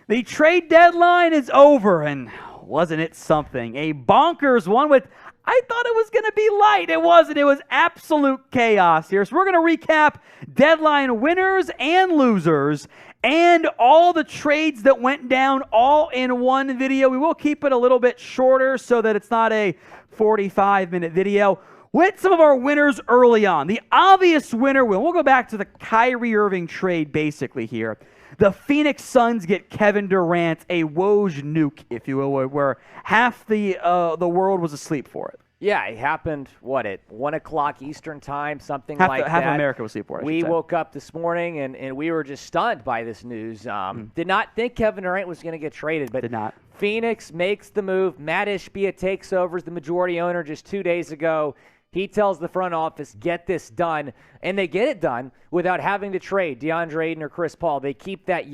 The trade deadline is over, and wasn't it something? A bonkers one with, I thought it was going to be light. It wasn't. It was absolute chaos here. So we're going to recap deadline winners and losers and all the trades that went down all in one video. We will keep it a little bit shorter so that it's not a 45-minute video. With some of our winners early on. The obvious winner, we'll go back to the Kyrie Irving trade basically here. The Phoenix Suns get Kevin Durant, a Woj nuke, if you will, where half the world was asleep for it. Yeah, it happened, at 1 o'clock Eastern time, something like that. Half of America was asleep for it, We woke up this morning, and we were just stunned by this news. Did not think Kevin Durant was going to get traded, but did not. Phoenix makes the move. Matt Ishbia takes over as the majority owner just 2 days ago. He tells the front office, get this done, and they get it done without having to trade DeAndre Ayton or Chris Paul. They keep that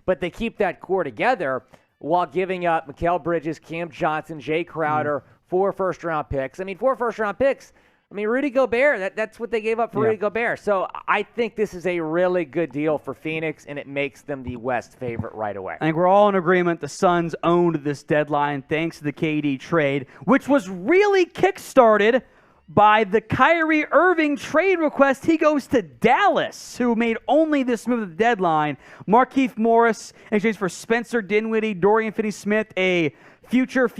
but they keep that core together while giving up Mikal Bridges, Cam Johnson, Jay Crowder, 4 first-round picks. 4 first-round picks. Rudy Gobert, that's what they gave up for Rudy Gobert. So I think this is a really good deal for Phoenix, and it makes them the West favorite right away. I think we're all in agreement the Suns owned this deadline thanks to the KD trade, which was really kickstarted by the Kyrie Irving trade request. He goes to Dallas, who made only this move at the deadline. Markieff Morris in exchange for Spencer Dinwiddie, Dorian Finney-Smith, a future.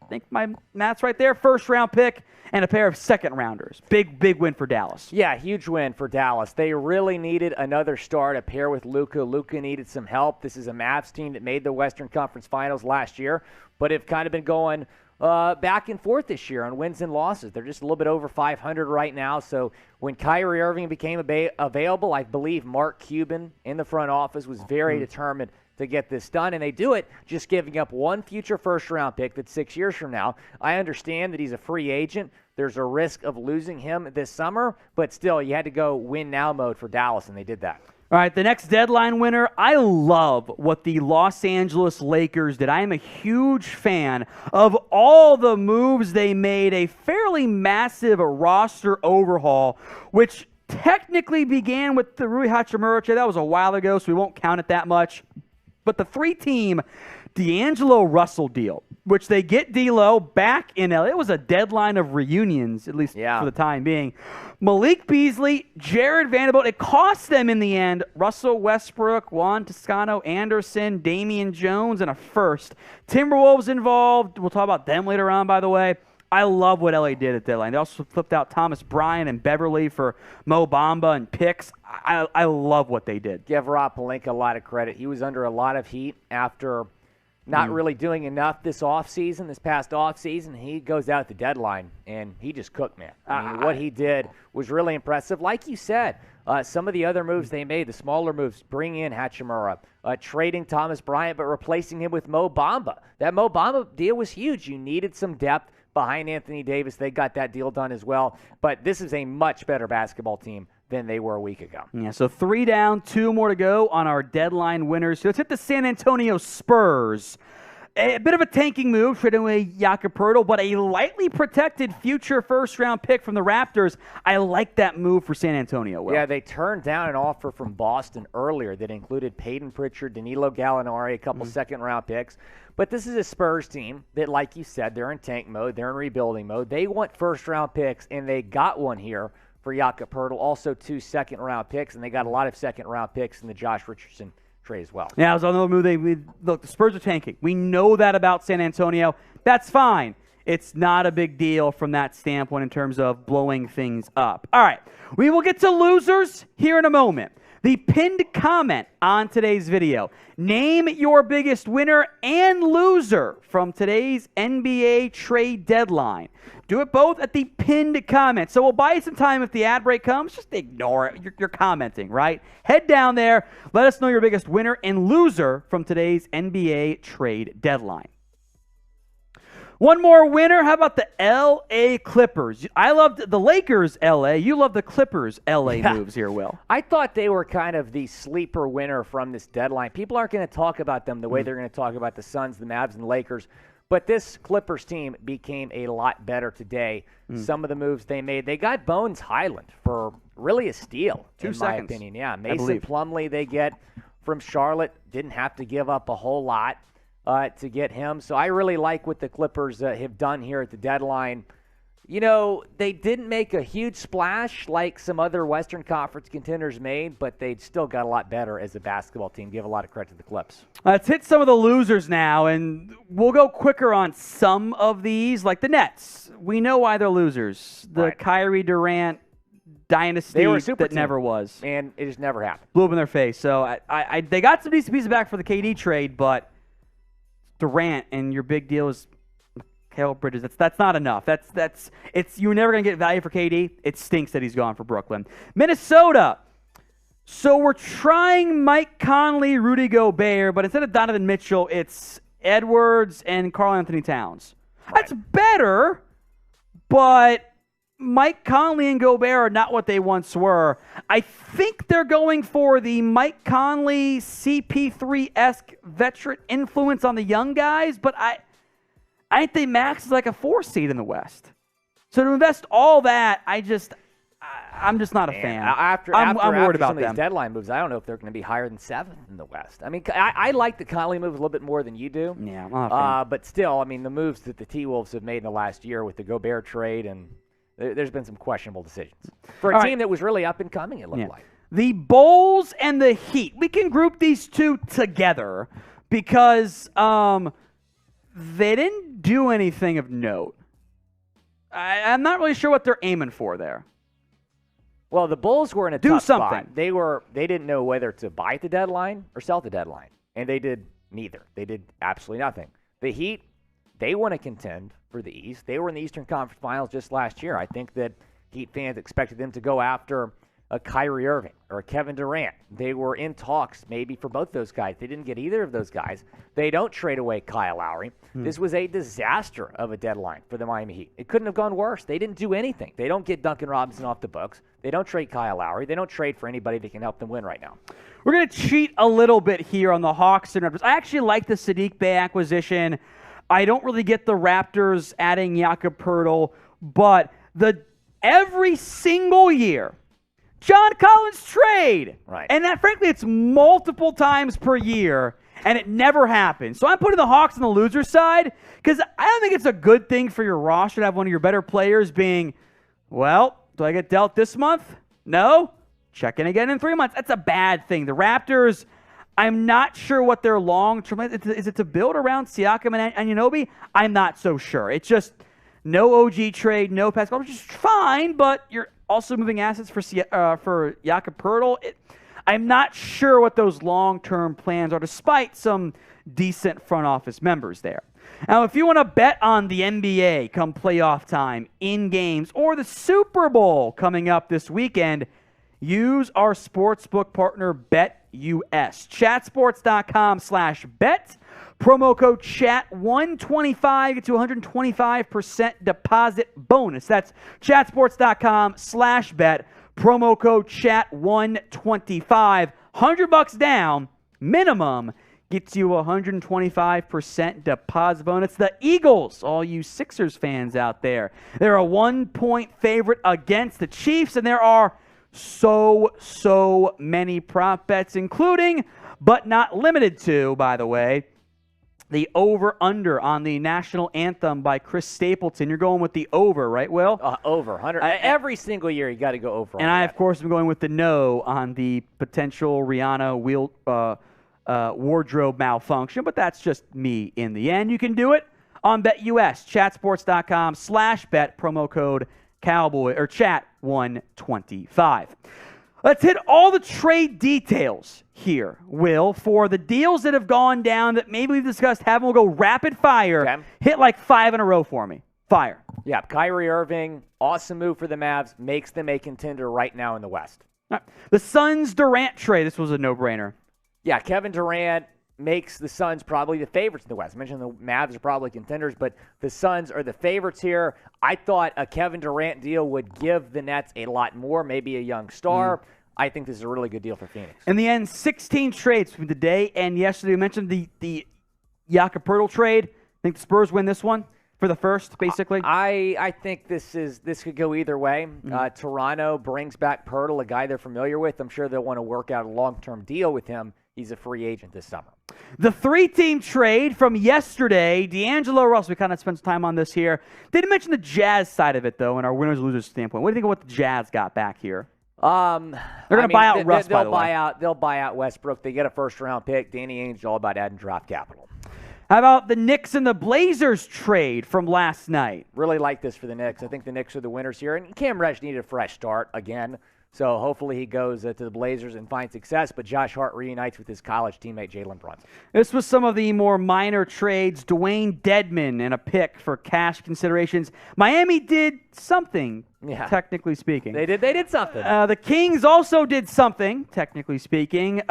I think my math's right there. First-round pick and a pair of second-rounders. Big win for Dallas. Yeah, huge win for Dallas. They really needed another star to pair with Luka. Luka needed some help. This is a Mavs team that made the Western Conference Finals last year, but have kind of been going back and forth this year on wins and losses. They're just a little bit over 500 right now. So when Kyrie Irving became available, I believe Mark Cuban in the front office was very determined to get this done, and they do it just giving up one future first-round pick that's 6 years from now. I understand that he's a free agent. There's a risk of losing him this summer, but still, you had to go win-now mode for Dallas, and they did that. All right, the next deadline winner, I love what the Los Angeles Lakers did. I am a huge fan of all the moves they made, a fairly massive roster overhaul, which technically began with the Rui Hachimura trade. That was a while ago, so we won't count it that much. But the 3-team D'Angelo Russell deal, which they get D'Lo back in LA. It was a deadline of reunions, at least for the time being. Malik Beasley, Jared Vanderbilt. It cost them in the end Russell Westbrook, Juan Toscano Anderson, Damian Jones, and a first. Timberwolves involved. We'll talk about them later on, by the way. I love what LA did at deadline. They also flipped out Thomas Bryant and Beverly for Mo Bamba and picks. I love what they did. Give Rob Pelinka a lot of credit. He was under a lot of heat after not really doing enough this past offseason. He goes out at the deadline, and he just cooked, man. What he did was really impressive. Like you said, some of the other moves they made, the smaller moves, bringing in Hachimura, trading Thomas Bryant, but replacing him with Mo Bamba. That Mo Bamba deal was huge. You needed some depth behind Anthony Davis. They got that deal done as well. But this is a much better basketball team than they were a week ago. Yeah, so 3 down, 2 more to go on our deadline winners. So let's hit the San Antonio Spurs. A bit of a tanking move, trading away Jakob Poeltl, but a lightly protected future first-round pick from the Raptors. I like that move for San Antonio. Will. Yeah, they turned down an offer from Boston earlier that included Peyton Pritchard, Danilo Gallinari, a couple second-round picks. But this is a Spurs team that, like you said, they're in tank mode. They're in rebuilding mode. They want first-round picks, and they got one here for Jakob Poeltl. Also 2 second-round picks, and they got a lot of second-round picks in the Josh Richardson trade as well. Yeah, it was another move. Look, the Spurs are tanking. We know that about San Antonio. That's fine. It's not a big deal from that standpoint in terms of blowing things up. All right, we will get to losers here in a moment. The pinned comment on today's video. Name your biggest winner and loser from today's NBA trade deadline. Do it both at the pinned comment. So we'll buy you some time if the ad break comes. Just ignore it. You're commenting, right? Head down there. Let us know your biggest winner and loser from today's NBA trade deadline. One more winner. How about the L.A. Clippers? I loved the Lakers, L.A. You love the Clippers, L.A. moves here, Will. I thought they were kind of the sleeper winner from this deadline. People aren't going to talk about them the way they're going to talk about the Suns, the Mavs, and the Lakers. But this Clippers team became a lot better today. Some of the moves they made, they got Bones Highland for really a steal, in my opinion. Yeah, Mason Plumlee they get from Charlotte. Didn't have to give up a whole lot to get him. So I really like what the Clippers have done here at the deadline. You know, they didn't make a huge splash like some other Western Conference contenders made, but they still got a lot better as a basketball team. Give a lot of credit to the Clips. Let's hit some of the losers now, and we'll go quicker on some of these, like the Nets. We know why they're losers. The Kyrie Durant dynasty they were a super that team, never was. And it just never happened. Blew up in their face. So they got some decent pieces back for the KD trade, but Durant and your big deal is Mikal Bridges. That's not enough. You're never gonna get value for KD. It stinks that he's gone for Brooklyn. Minnesota. So we're trying Mike Conley, Rudy Gobert, but instead of Donovan Mitchell, it's Edwards and Karl Anthony Towns. That's better, but Mike Conley and Gobert are not what they once were. I think they're going for the Mike Conley CP3-esque veteran influence on the young guys, but I think they max is like a 4 seed in the West. So to invest all that, I'm just not a fan. I'm worried about some of these deadline moves, I don't know if they're going to be higher than 7th in the West. I mean, I like the Conley move a little bit more than you do. Yeah, I'm not a fan. But still, I mean, the moves that the T-Wolves have made in the last year with the Gobert trade, and there's been some questionable decisions. For a team that was really up and coming, it looked like. The Bulls and the Heat. We can group these two together because they didn't do anything of note. I'm not really sure what they're aiming for there. Well, the Bulls were in a tough spot. They didn't know whether to buy at the deadline or sell at the deadline, and they did neither. They did absolutely nothing. The Heat, they want to contend for the East. They were in the Eastern Conference Finals just last year. I think that Heat fans expected them to go after a Kyrie Irving or a Kevin Durant. They were in talks maybe for both those guys. They didn't get either of those guys. They don't trade away Kyle Lowry. This was a disaster of a deadline for the Miami Heat. It couldn't have gone worse. They didn't do anything. They don't get Duncan Robinson off the books. They don't trade Kyle Lowry. They don't trade for anybody that can help them win right now. We're going to cheat a little bit here on the Hawks and Raptors. I actually like the Saddiq Bey acquisition. I don't really get the Raptors adding Jakob Poeltl, but every single year, John Collins trade. Right. And that, frankly, it's multiple times per year, and it never happens. So I'm putting the Hawks on the loser side because I don't think it's a good thing for your roster to have one of your better players being, well, do I get dealt this month? No? Check in again in 3 months. That's a bad thing. The Raptors, I'm not sure what their long-term is. It to build around Siakam and Anunoby? I'm not so sure. It's just no OG trade, no Pascal, which is fine, but you're also moving assets for Jakob Poeltl. I'm not sure what those long-term plans are, despite some decent front office members there. Now, if you want to bet on the NBA come playoff time, in games, or the Super Bowl coming up this weekend, use our sportsbook partner, BetUS. Chatsports.com/bet. Promo code CHAT125 gets you 125% deposit bonus. That's chatsports.com/bet. Promo code CHAT125. $100 down minimum gets you 125% deposit bonus. The Eagles, all you Sixers fans out there, they're a 1-point favorite against the Chiefs, and there are so many prop bets, including, but not limited to, by the way, the over-under on the national anthem by Chris Stapleton. You're going with the over, right, Will? Over. 100. Every single year you got to go over. And I, of course, am going with the no on the potential Rihanna wardrobe malfunction, but that's just me in the end. You can do it on BetUS, chatsports.com/bet, promo code Cowboy or Chat125. Let's hit all the trade details here, Will, for the deals that have gone down that maybe we've discussed. Have them, we'll go rapid fire. Okay. Hit like 5 in a row for me. Fire. Yeah, Kyrie Irving, awesome move for the Mavs, makes them a contender right now in the West. All right. The Suns Durant trade, this was a no-brainer. Yeah, Kevin Durant makes the Suns probably the favorites in the West. I mentioned the Mavs are probably contenders, but the Suns are the favorites here. I thought a Kevin Durant deal would give the Nets a lot more, maybe a young star. I think this is a really good deal for Phoenix. In the end, 16 trades from today and yesterday. We mentioned the Jakob Poeltl trade. Think the Spurs win this one for the first, basically? I think this could go either way. Toronto brings back Poeltl, a guy they're familiar with. I'm sure they'll want to work out a long-term deal with him. He's a free agent this summer. The 3-team trade from yesterday, D'Angelo Russell, we kind of spent some time on this here. Didn't mention the Jazz side of it, though, in our winners-losers standpoint. What do you think of what the Jazz got back here? They're going to buy out Russ, by the way. They'll buy out Westbrook. They get a first-round pick. Danny Ainge's all about adding draft capital. How about the Knicks and the Blazers trade from last night? Really like this for the Knicks. I think the Knicks are the winners here. And Cam Reddish needed a fresh start again. So hopefully he goes to the Blazers and finds success. But Josh Hart reunites with his college teammate Jalen Brunson. This was some of the more minor trades. Dwayne Dedmon and a pick for cash considerations. Miami did something, technically speaking. They did something. The Kings also did something, technically speaking.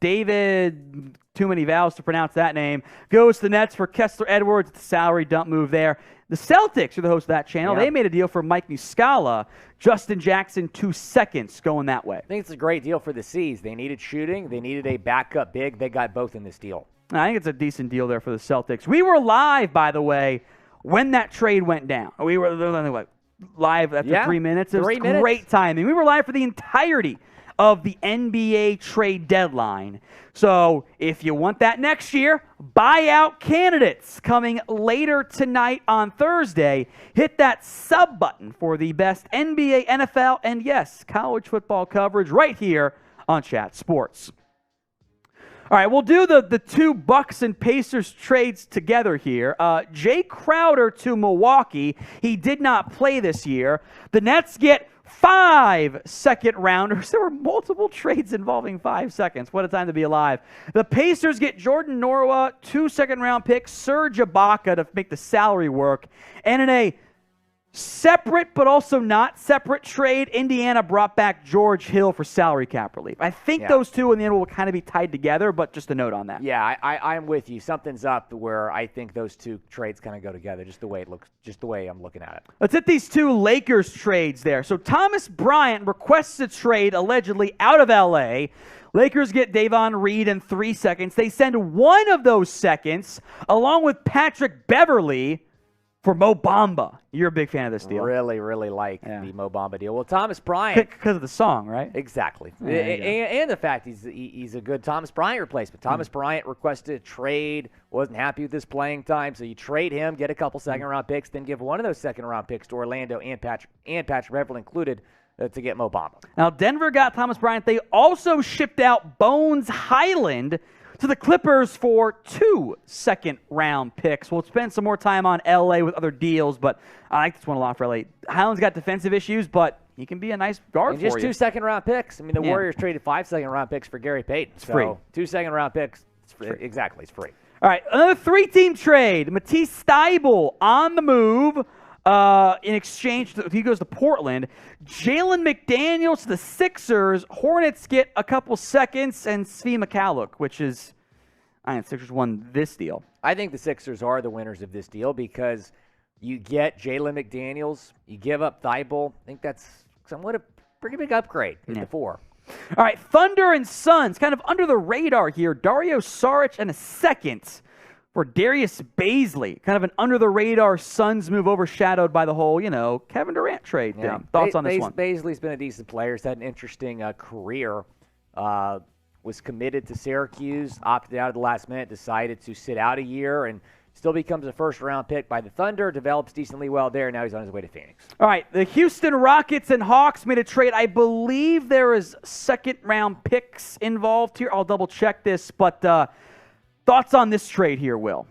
David, too many vowels to pronounce that name, goes to the Nets for Kessler Edwards. The salary dump move there. The Celtics are the host of that channel. Yep. They made a deal for Mike Muscala, Justin Jackson, 2 seconds going that way. I think it's a great deal for the C's. They needed shooting. They needed a backup big. They got both in this deal. I think it's a decent deal there for the Celtics. We were live, by the way, when that trade went down. We were live after 3 minutes. It was great timing. We were live for the entirety of the NBA trade deadline. So if you want that next year, buyout candidates coming later tonight on Thursday. Hit that sub button for the best NBA, NFL, and yes, college football coverage right here on Chat Sports. All right, we'll do the two Bucks and Pacers trades together here. Jay Crowder to Milwaukee. He did not play this year. The Nets get 5 second-rounders. There were multiple trades involving 5 seconds. What a time to be alive. The Pacers get Jordan Norwa, 2 second-round picks, Serge Ibaka to make the salary work. And in a separate but also not separate trade, Indiana brought back George Hill for salary cap relief. I think those two in the end will kind of be tied together, but just a note on that. Yeah, I'm with you. Something's up where I think those two trades kind of go together, just the way it looks, just the way I'm looking at it. Let's hit these two Lakers trades there. So Thomas Bryant requests a trade allegedly out of L.A., Lakers get Davon Reed in 3 seconds. They send one of those seconds along with Patrick Beverley for Mo Bamba. You're a big fan of this deal. Really, really like the Mo Bamba deal. Well, Thomas Bryant. Because of the song, right? Exactly. And the fact he's a good Thomas Bryant replacement. Thomas Bryant requested a trade, wasn't happy with his playing time, so you trade him, get a couple second-round picks, then give one of those second-round picks to Orlando and Patrick Beverley included to get Mo Bamba. Now, Denver got Thomas Bryant. They also shipped out Bones Highland to the Clippers for 2 second-round picks. We'll spend some more time on L.A. with other deals, but I like this one a lot for L.A. Highland's got defensive issues, but he can be a nice guard and for you. Just 2 second-round picks. I mean, the Warriors traded 5 second-round picks for Gary Payton. It's free. 2 second-round picks. It's free. Exactly, it's free. All right, another 3-team trade. Matisse Thybulle on the move. In exchange, he goes to Portland. Jalen McDaniels to the Sixers. Hornets get a couple seconds, and Svi Mykhailiuk, which is, Sixers won this deal. I think the Sixers are the winners of this deal because you get Jalen McDaniels, you give up Thybulle. I think that's somewhat a pretty big upgrade in the 4. All right, Thunder and Suns, kind of under the radar here. Dario Saric and a second for Darius Bazley, kind of an under-the-radar Suns move overshadowed by the whole, Kevin Durant trade thing. Thoughts on this one? Bazley's been a decent player. He's had an interesting career. Was committed to Syracuse, opted out at the last minute, decided to sit out a year, and still becomes a first-round pick by the Thunder, develops decently well there, and now he's on his way to Phoenix. All right, the Houston Rockets and Hawks made a trade. I believe there is second-round picks involved here. I'll double-check this, but thoughts on this trade here, Will?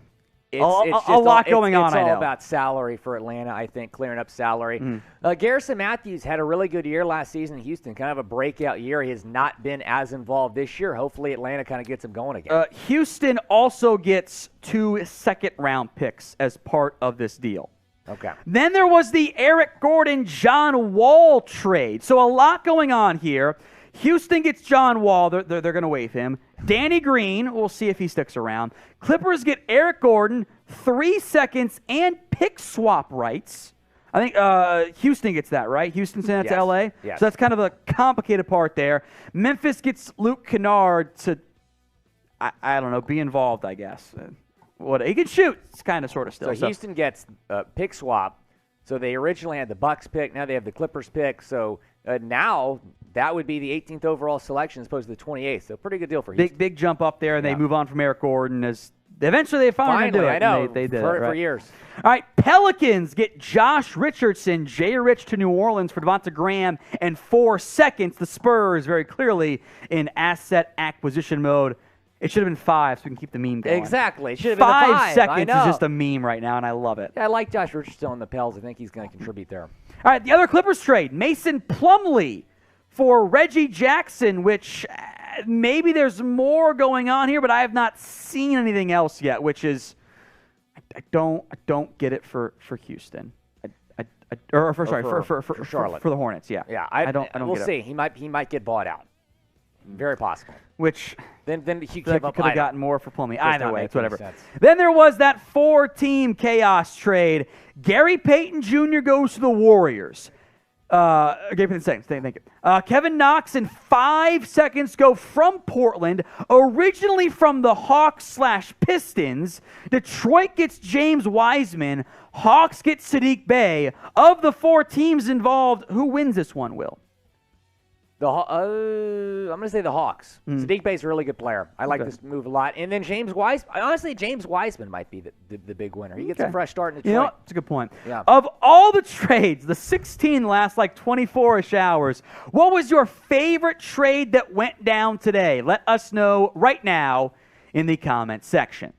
It's a lot going on, I know. It's all about salary for Atlanta, I think, clearing up salary. Garrison Matthews had a really good year last season in Houston, kind of a breakout year. He has not been as involved this year. Hopefully Atlanta kind of gets him going again. Houston also gets 2 second-round picks as part of this deal. Okay. Then there was the Eric Gordon-John Wall trade. So a lot going on here. Houston gets John Wall. They're going to waive him. Danny Green, we'll see if he sticks around. Clippers get Eric Gordon, 3 seconds, and pick swap rights. I think Houston gets that, right? Houston sent it to L.A.? Yes. So that's kind of a complicated part there. Memphis gets Luke Kennard to, I don't know, be involved, I guess. what he can shoot. It's kind of sort of still. So Houston gets pick swap. So they originally had the Bucks pick. Now they have the Clippers pick. So now that would be the 18th overall selection as opposed to the 28th. So pretty good deal for Houston. Big jump up there, and they move on from Eric Gordon as eventually they finally do it. I know. They did for right? years. All right, Pelicans get Josh Richardson, Jay Rich to New Orleans for Devonta Graham and 4 seconds. The Spurs very clearly in asset acquisition mode. It should have been 5 so we can keep the meme going. Exactly. It should have been 5 seconds is just a meme right now, and I love it. Yeah, I like Josh Richardson on the Pels. I think he's going to contribute there. All right, the other Clippers trade, Mason Plumlee for Reggie Jackson, which maybe there's more going on here, but I have not seen anything else yet, which is I don't get it for Houston. For Charlotte. For the Hornets, yeah. Yeah, I don't we'll get see. it. He might get bought out. Very possible. Which then he could have gotten more for Plumlee. Either way, it's whatever. Sense. Then there was that 4-team chaos trade. Gary Payton Jr. goes to the Warriors. Gary Payton, thank you. Kevin Knox and 5 seconds go from Portland, originally from the Hawks/Pistons. Detroit gets James Wiseman. Hawks get Sadiq Bey. Of the 4 teams involved, who wins this one, Will? I'm going to say the Hawks. Sadiq Bey's a really good player. I like this move a lot. And then James Wiseman might be the big winner. He gets a fresh start in Detroit. You know what? That's a good point. Yeah. Of all the trades, the 16 last like 24-ish hours, what was your favorite trade that went down today? Let us know right now in the comment section.